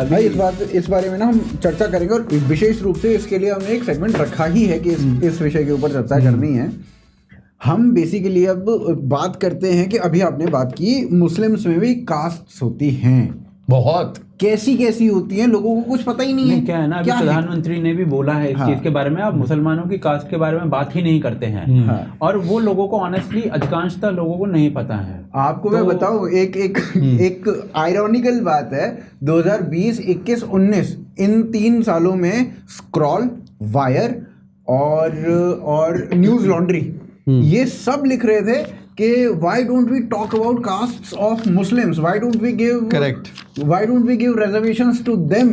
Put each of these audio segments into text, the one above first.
भाई इस बारे में ना हम चर्चा करेंगे, और विशेष रूप से इसके लिए हमने एक सेगमेंट रखा ही है कि इस विषय के ऊपर चर्चा करनी है। हम बेसिकली अब बात करते हैं कि अभी आपने बात की मुस्लिम्स में भी कास्ट्स होती हैं, बहुत कैसी होती हैं, लोगों को कुछ पता ही नहीं है। क्या है ना, अभी प्रधानमंत्री ने भी बोला है इस चीज के बारे में, आप मुसलमानों की कास्ट के बारे में बात ही नहीं करते हैं। और वो लोगों को ऑनेस्टली अधिकांशतः लोगों को नहीं पता है। आपको मैं बताऊं, एक आयरॉनिकल बात है, 2020, 21, 19 इन 3 सालों में स्क्रॉल, वायर और न्यूज लॉन्ड्री ये सब लिख रहे थे कि why don't we talk about castes of Muslims, why don't we give reservations to them।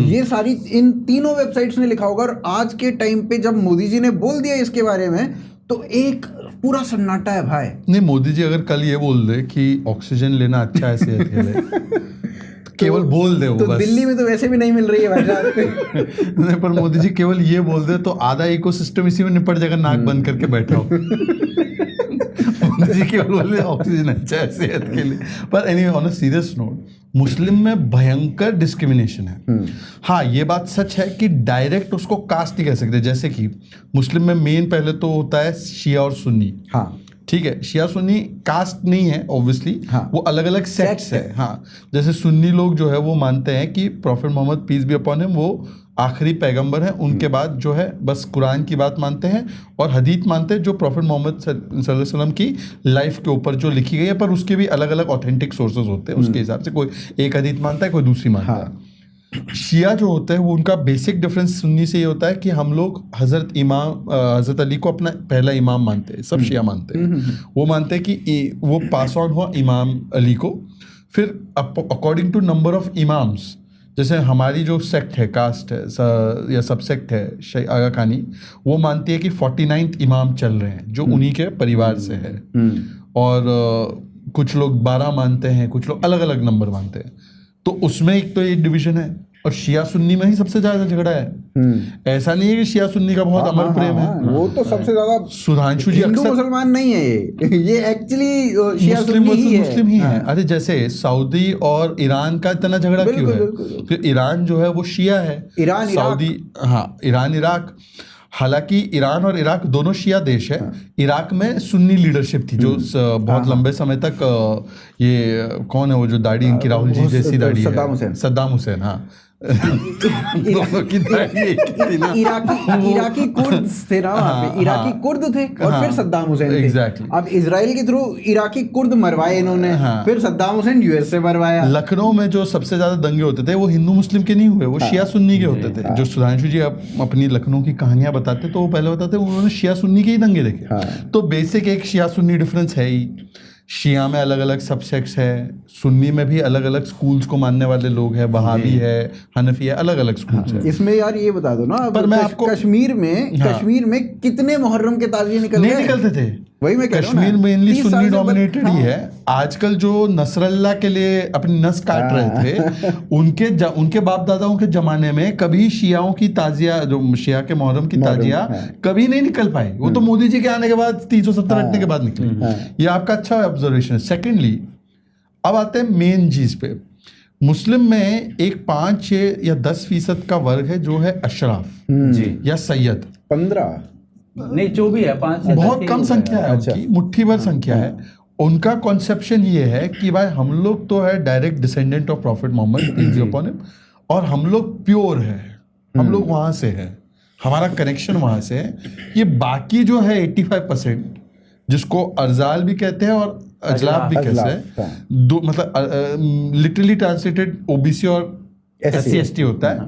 ये सारी इन तीनों वेबसाइट्स ने लिखा होगा। और आज के टाइम पे जब मोदी जी ने बोल दिया इसके बारे में तो एक पूरा सन्नाटा है भाई। नहीं, मोदी जी अगर कल ये बोल दे कि ऑक्सीजन लेना अच्छा है सेहत के लिए केवल बोल दे वो तो बस। दिल्ली में तो वैसे भी नहीं मिल रही है भाई साहब। नहीं, पर मोदी जी केवल ये बोल दे तो आधा इकोसिस्टम इसी में निपट जाएगा, नाक बंद करके बैठा हो। मोदी जी केवल बोले ऑक्सीजन अच्छा है सेहत के लिए। पर anyway, on a serious note, मुस्लिम में भयंकर डिस्क्रिमिनेशन है। हाँ, ये बात सच है कि डायरेक्ट उसको कास्ट नहीं कह सकते। जैसे कि मुस्लिम में मेन पहले तो होता है शिया और सुन्नी। हाँ, ठीक है, शिया सुन्नी कास्ट नहीं है ऑब्वियसली। हाँ, वो अलग अलग सेक्ट्स है। हाँ, जैसे सुन्नी लोग जो है वो मानते हैं कि prophet Mohammed peace be upon him वो आखिरी पैगंबर है, उनके बाद जो है बस कुरान की बात मानते हैं और हदीत मानते हैं जो प्रॉफेट मोहम्मद सल्लल्लाहु अलैहि वसल्लम की लाइफ के ऊपर जो लिखी गई है, पर उसके भी अलग अलग ऑथेंटिक सोर्सेज होते हैं। उसके हिसाब से कोई एक हदीत मानता है, कोई दूसरी मानता है। शिया जो होता है वो उनका बेसिक डिफरेंस सुन्नी से ये होता है कि हम लोग हज़रत अली को अपना पहला इमाम मानते हैं। सब शिया मानते हैं, वो मानते हैं कि वो पास ऑन हुआ इमाम अली को। फिर according to number of Imams, जैसे हमारी जो सेक्ट है, कास्ट है या सब सेक्ट है आगा खानी, वो मानती है कि 49 इमाम चल रहे हैं जो उन्हीं के परिवार से है। और कुछ लोग 12 मानते हैं, कुछ लोग अलग अलग नंबर मानते हैं। तो उसमें एक तो ये डिवीजन है, और शिया सुन्नी में ही सबसे ज्यादा झगड़ा है। ऐसा नहीं है कि शिया सुन्नी का बहुत अमर प्रेम है। वो तो सबसे ज्यादा सुधांशु जी हिंदू मुसलमान नहीं है, ये एक्चुअली शिया मुस्लिम ही है। अरे जैसे सऊदी और ईरान का इतना झगड़ा क्यों है? फिर ईरान जो है वो शिया है, सऊदी, हाँ, ईरान इराक। हालांकि ईरान और इराक दोनों शिया देश है। इराक में सुन्नी लीडरशिप थी जो बहुत लंबे समय तक ये कौन है वो जो दाढ़ी इनकी राहुल जी जैसी दाढ़ी है, सद्दाम हुसैन। हाँ, इराकी कुर्द थे ना वहाँ पे, इराकी कुर्द थे और फिर सद्दाम हुसैन थे। एग्जैक्टली। अब इजराइल के थ्रू इराकी कुर्द मरवाए इन्होंने, फिर सद्दाम हुसैन यूएस से मरवाया। लखनऊ में जो सबसे ज्यादा दंगे होते थे वो हिंदू मुस्लिम के नहीं हुए, वो शिया सुन्नी के होते थे। जो सुधांशु जी अपनी लखनऊ की कहानियां बताते तो वो पहले बताते उन्होंने शिया सुन्नी के ही दंगे देखे। तो बेसिक एक शिया सुन्नी डिफरेंस है ही। शिया में अलग अलग सबसेक्ट्स है, सुन्नी में भी अलग अलग स्कूल्स को मानने वाले लोग हैं, वहाबी है, हनफी है, अलग अलग स्कूल्स है। इसमें यार ये बता दो ना, पर मैं आपको कश्मीर में कितने मुहर्रम के ताजिए निकलते थे? वही मैं कह रहा हूं, कश्मीर मेनली सुन्नी डोमिनेटेड ही है। आजकल जो नसरल्ला के लिए अपनी नस काट रहे थे उनके बाप दादाओं के जमाने में कभी शियाओं की ताजिया, जो शिया के मुहर्रम की ताजिया कभी नहीं निकल पाई। वो तो मोदी जी के आने के बाद 370 हटने के बाद निकली। ये आपका अच्छा ऑब्जर्वेशन है। सेकेंडली, अब आते हैं मेन चीज पे। मुस्लिम में एक 5, 6 या 10% का वर्ग है जो है अशराफ या सैयद। 15 नहीं, जो भी है, 5 से बहुत कम संख्या है उनकी, मुट्ठी भर संख्या है। उनका कॉन्सेप्शन ये है कि भाई हम लोग तो है direct descendant of prophet Mohammed peace be upon him, और हम लोग प्योर है, हम लोग वहां से है, हमारा कनेक्शन वहां से है। ये बाकी जो है 85%, जिसको अर्जाल भी कहते हैं और अजलाफ भी कहते हैं, दो मतलब लिटरली ट्रांसलेटेड ओबीसी और SC/ST होता है।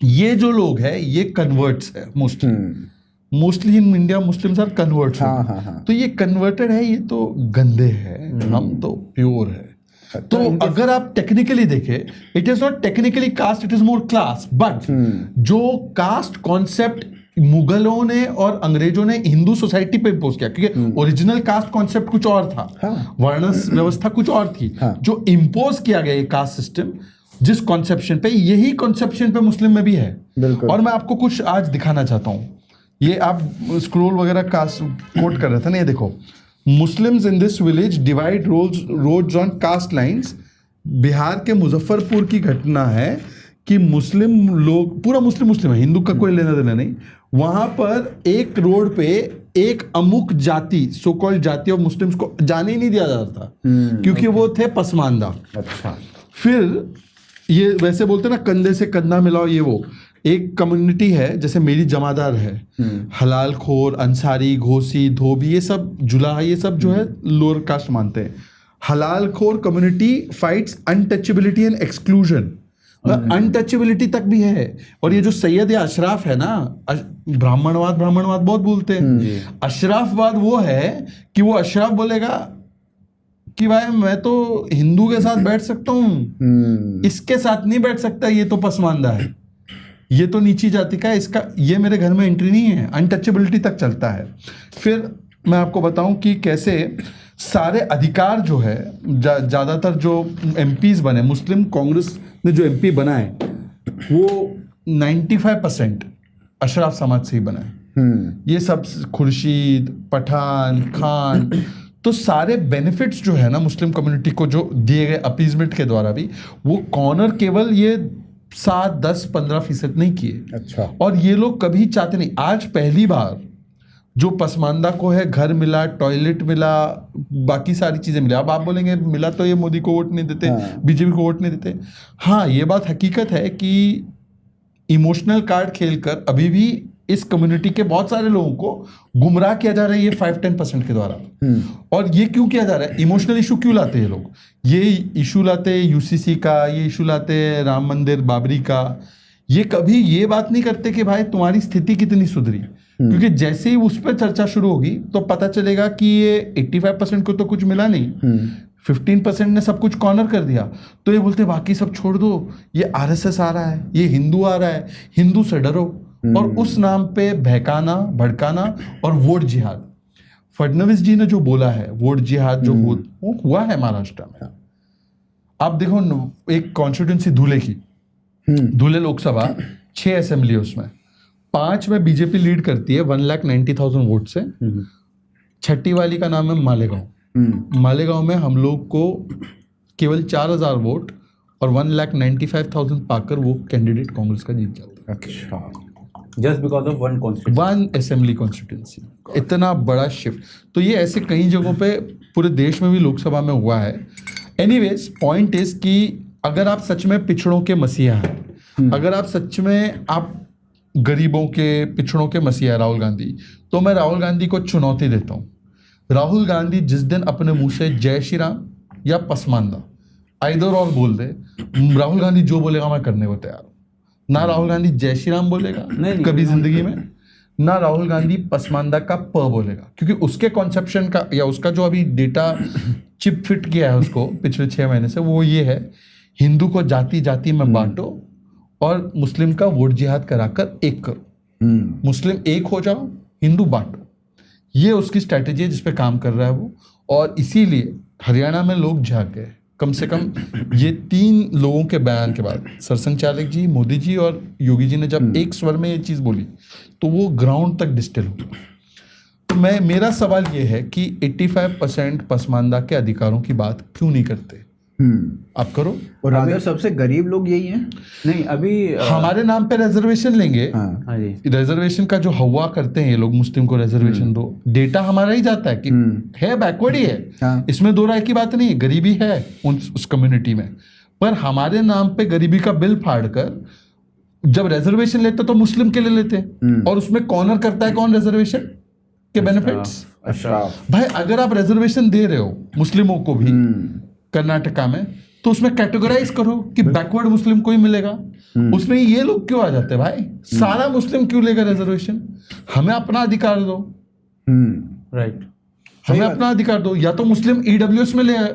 ये जो लोग है ये कन्वर्ट्स है mostly in India. Muslims are converts. तो ये कन्वर्टेड है, ये तो गंदे हैं, हम तो प्योर है। तो अगर आप टेक्निकली देखें, it is not technically caste, it is more class. But जो कास्ट कॉन्सेप्ट मुगलों ने और अंग्रेजों ने हिंदू सोसाइटी पे इम्पोज किया, क्योंकि ओरिजिनल कास्ट कॉन्सेप्ट कुछ और था, वर्ण व्यवस्था कुछ और थी, जो इम्पोज किया गया कास्ट सिस्टम जिस कॉन्सेप्शन पे, यही कॉन्सेप्शन पे मुस्लिम में भी है। और मैं आपको कुछ आज दिखाना चाहता हूं। ये आप स्क्रोल वगैरह कास्ट कोट कर रहे थे ना, ये देखो, Muslims in this village divide roads on caste lines Bihar के मुजफ्फरपुर की घटना है कि मुस्लिम लोग, पूरा मुस्लिम है, हिंदू का कोई लेना देना नहीं, वहां पर एक रोड पे एक अमुक जाति, सो कॉल्ड जाति ऑफ मुस्लिम्स को जाने ही नहीं दिया जाता था क्योंकि वो थे पसमानदा। अच्छा। फिर ये वैसे बोलते ना कंधे से कंधा मिलाओ, ये वो एक कम्युनिटी है, जैसे मेरी जमादार है, हलाल खोर, अंसारी, घोसी, धोबी, ये सब जुलाहा, ये सब जो है लोअर कास्ट मानते हैं। हलाल खोर community fights untouchability and exclusion, untouchability तक भी है। और ये जो सैयद या अशराफ है ना, ब्राह्मणवाद बहुत बोलते हैं। अशराफवाद वो है कि वो अशराफ बोलेगा कि भाई मैं तो हिंदू के साथ बैठ सकता हूँ, इसके साथ नहीं बैठ सकता, ये तो पसमानदा है, ये तो नीची जाति का है, इसका ये मेरे घर में एंट्री नहीं है। अनटचेबिलिटी तक चलता है। फिर मैं आपको बताऊं कि कैसे सारे अधिकार जो है, ज़्यादातर जो एमपीज बने, मुस्लिम कांग्रेस ने जो एमपी बनाए वो 95% अशराफ समाज से ही बनाए। ये सब खुर्शीद, पठान, खान, तो सारे बेनिफिट्स जो है ना मुस्लिम कम्युनिटी को जो दिए गए अपीजमेंट के द्वारा भी, वो कॉर्नर केवल ये 7, 10, 15% नहीं किए। अच्छा। और ये लोग कभी चाहते नहीं। आज पहली बार जो पसमानदा को है घर मिला, टॉयलेट मिला, बाकी सारी चीजें मिला। अब आप बोलेंगे मिला तो ये मोदी को वोट नहीं देते, बीजेपी को वोट नहीं देते। हाँ, ये बात हकीकत है कि इमोशनल कार्ड खेलकर अभी भी इस कम्युनिटी के बहुत सारे लोगों को गुमराह किया जा रहा है ये 5-10% के द्वारा। और ये क्यों किया जा रहा है? इमोशनल इशू क्यों लाते हैं लोग? ये इशू लाते हैं यूसीसी का, ये इशू लाते हैं राम मंदिर बाबरी का। ये कभी ये बात नहीं करते कि भाई तुम्हारी स्थिति कितनी सुधरी, क्योंकि जैसे ही उस पर चर्चा शुरू होगी तो पता चलेगा कि ये 85% को तो कुछ मिला नहीं, 15% ने सब कुछ कॉर्नर कर दिया। तो ये बोलते बाकी सब छोड़ दो, ये आरएसएस आ रहा है, ये हिंदू आ रहा है, हिंदू से डरो, और उस नाम पे बहकाना, भड़काना और वोट जिहाद। फडणवीस जी ने जो बोला है वोट जिहाद जो वो हुआ है महाराष्ट्र में। आप देखो एक कॉन्स्टिट्यूंसी धुले की, धुले लोकसभा 6 असेंबली, उसमें 5 में बीजेपी लीड करती है 1,90,000 वोट से। छठी वाली का नाम है मालेगांव। मालेगांव में हम लोग को केवल 4,000 वोट और 1,95,000 पाकर वो कैंडिडेट कांग्रेस का जीत जाता है। अच्छा। Just because of one assembly constituency, इतना बड़ा शिफ्ट। तो ये ऐसे कई जगहों पे पूरे देश में भी लोकसभा में हुआ है। एनीवेज पॉइंट इज कि अगर आप सच में पिछड़ों के मसीहा हैं, अगर आप सच में आप गरीबों के, पिछड़ों के मसीहा राहुल गांधी, तो मैं राहुल गांधी को चुनौती देता हूँ। राहुल गांधी जिस दिन अपने मुंह से जय श्री राम या पसमानदा आइदर और बोल दे, राहुल गांधी जो बोलेगा मैं करने को तैयार हूँ। ना राहुल गांधी जय श्री राम बोलेगा कभी जिंदगी में, ना राहुल गांधी पसमानदा का प बोलेगा, क्योंकि उसके कॉन्सेप्शन का या उसका जो अभी डेटा चिप फिट किया है उसको पिछले 6 महीने से, वो ये है हिंदू को जाति जाति में बांटो और मुस्लिम का वोट जिहाद कराकर एक करो। मुस्लिम एक हो जाओ, हिंदू बांटो। ये उसकी स्ट्रैटेजी है जिस पे काम कर रहा है वो। और इसीलिए हरियाणा में लोग जाग गए। कम से कम ये 3 लोगों के बयान के बाद, सरसंघ चालक जी, मोदी जी और योगी जी ने जब एक स्वर में ये चीज बोली तो वो ग्राउंड तक डिस्टिल हो। तो मेरा सवाल ये है कि 85% पसमानदा के अधिकारों की बात क्यों नहीं करते? आप करो। और अगर सबसे गरीब लोग यही हैं। नहीं, अभी हमारे नाम पे रिजर्वेशन लेंगे। हाँ जी, रिजर्वेशन का जो हवा करते हैं ये लोग, मुस्लिम को रिजर्वेशन दो, डेटा हमारा ही जाता है कि है बैकवर्ड ही है। हाँ। इसमें दो राय की बात नहीं है, गरीबी है उस कम्युनिटी में, पर हमारे नाम पे गरीबी का बिल फाड़ कर जब रिजर्वेशन लेते तो मुस्लिम के लिए लेते, और उसमें कॉर्नर करता है कौन रिजर्वेशन के बेनिफिट्स। अच्छा भाई, अगर आप रिजर्वेशन दे रहे हो मुस्लिमों को भी कर्नाटका में, तो उसमें कैटेगराइज करो कि बैकवर्ड मुस्लिम को ही मिलेगा। उसमें ये लोग क्यों आ जाते हैं भाई? सारा मुस्लिम क्यों लेगा रिजर्वेशन? हमें अपना अधिकार दो। राइट, हमें अपना अधिकार दो। या तो मुस्लिम ईडब्ल्यूएस में ले आए।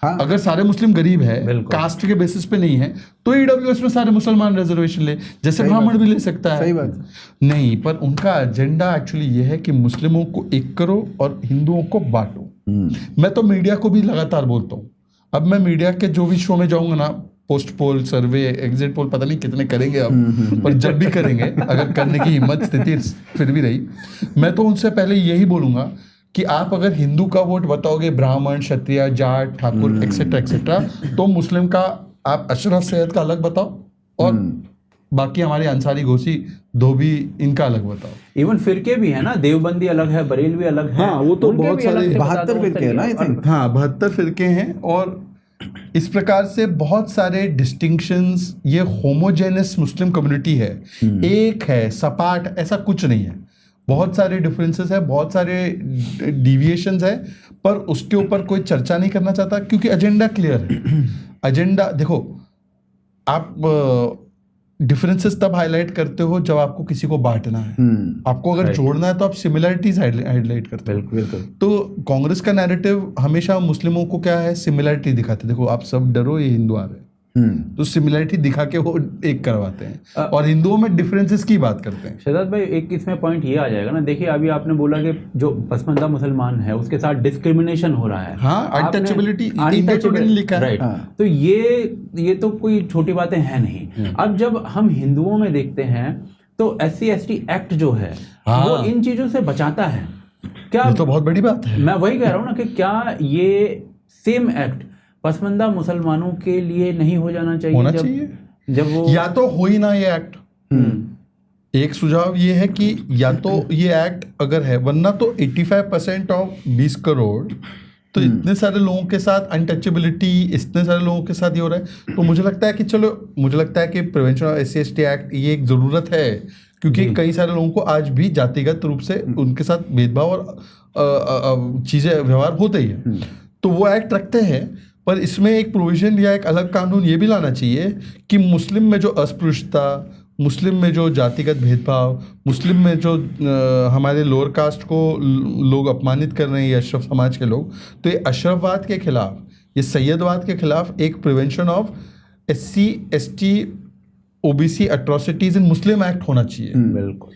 हाँ। अगर सारे मुस्लिम गरीब है, कास्ट के बेसिस पे नहीं है, तो ईडब्ल्यूएस में सारे मुसलमान रिजर्वेशन ले, जैसे ब्राह्मण भी ले सकता है। सही बात नहीं, पर उनका एजेंडा एक्चुअली ये है कि मुस्लिमों को एक करो और हिंदुओं को बांटो। मैं तो मीडिया को भी लगातार बोलता हूँ। अब मैं मीडिया के जो भी शो में जाऊंगा ना, पोस्ट पोल, सर्वे, एग्जिट पोल, पता नहीं कितने करेंगे अब, पर जब भी करेंगे, अगर करने की हिम्मत स्थिति फिर भी रही, मैं तो उनसे पहले यही बोलूंगा कि आप अगर हिंदू का वोट बताओगे, ब्राह्मण, क्षत्रिय, जाट, ठाकुर एक्सेट्रा एक्सेट्रा, तो मुस्लिम का आप अशरफ सैयद का अलग बताओ और बाकी हमारे अंसारी, घोसी, धोबी, इनका अलग बताओ। इवन फिरके भी है ना, देवबंदी अलग है, बरेलवी अलग है। हाँ, वो तो उनके बहुत भी अलग सारे से बता 72 दो, फिरके हैं ना, I think। हाँ, 72 फिरके हैं और इस प्रकार से बहुत सारे डिस्टिंक्शंस। ये होमोजेनस मुस्लिम कम्युनिटी है, एक है, सपाट, ऐसा कुछ नहीं है। बहुत सारे डिफरेंसेस है, बहुत सारे डिविएशंस है, पर उसके ऊपर कोई चर्चा नहीं करना चाहता क्योंकि एजेंडा क्लियर है। एजेंडा देखो, आप डिफरेंसेस तब हाईलाइट करते हो जब आपको किसी को बांटना है। आपको अगर जोड़ना है तो आप सिमिलरिटीज हाईलाइट करते हो। बिल्कुल। तो कांग्रेस का नैरेटिव हमेशा मुस्लिमों को क्या है, सिमिलरिटी दिखाते। देखो आप सब डरो, ये हिंदू आ रहे हैं, तो सिमिलरिटी दिखा के वो एक करवाते हैं और हिंदुओं में डिफरेंसेस की बात करते हैं। शहजाद भाई, एक इसमें पॉइंट ये आ जाएगा ना, देखिए अभी आपने बोला कि जो पसमानदा मुसलमान है उसके साथ डिस्क्रिमिनेशन हो रहा है। हाँ, अनटचेबिलिटी लिखा है। राइट। तो ये तो कोई छोटी बातें हैं नहीं। अब जब हम हिंदुओं में देखते हैं तो SC/ST एक्ट जो है वो इन चीजों से बचाता है क्या? ये तो बहुत बड़ी बात है। मैं वही कह रहा हूँ ना कि क्या ये सेम एक्ट पसमानदा मुसलमानों के लिए नहीं हो जाना चाहिए? होना चाहिए। जब वो या तो हो ही ना ये एक्ट। एक सुझाव ये है कि या तो ये एक्ट अगर है, वरना तो 85% ऑफ 20 करोड़ तो इतने सारे लोगों के साथ अनटचेबिलिटी, इतने सारे लोगों के साथ ये हो रहा है। तो मुझे लगता है कि मुझे लगता है कि प्रिवेंशन ऑफ SC/ST एक्ट ये एक ज़रूरत है, क्योंकि कई सारे लोगों को आज भी जातिगत रूप से उनके साथ भेदभाव और चीज़ें व्यवहार होते ही है। तो वो एक्ट रखते हैं, पर इसमें एक प्रोविजन या एक अलग कानून ये भी लाना चाहिए कि मुस्लिम में जो अस्पृश्यता, मुस्लिम में जो जातिगत भेदभाव, मुस्लिम में जो हमारे लोअर कास्ट को लोग अपमानित कर रहे हैं, ये अशरफ समाज के लोग, तो ये अशरफवाद के खिलाफ, ये सैयदवाद के खिलाफ एक prevention of SC/ST OBC atrocities in Muslim act होना चाहिए। बिल्कुल।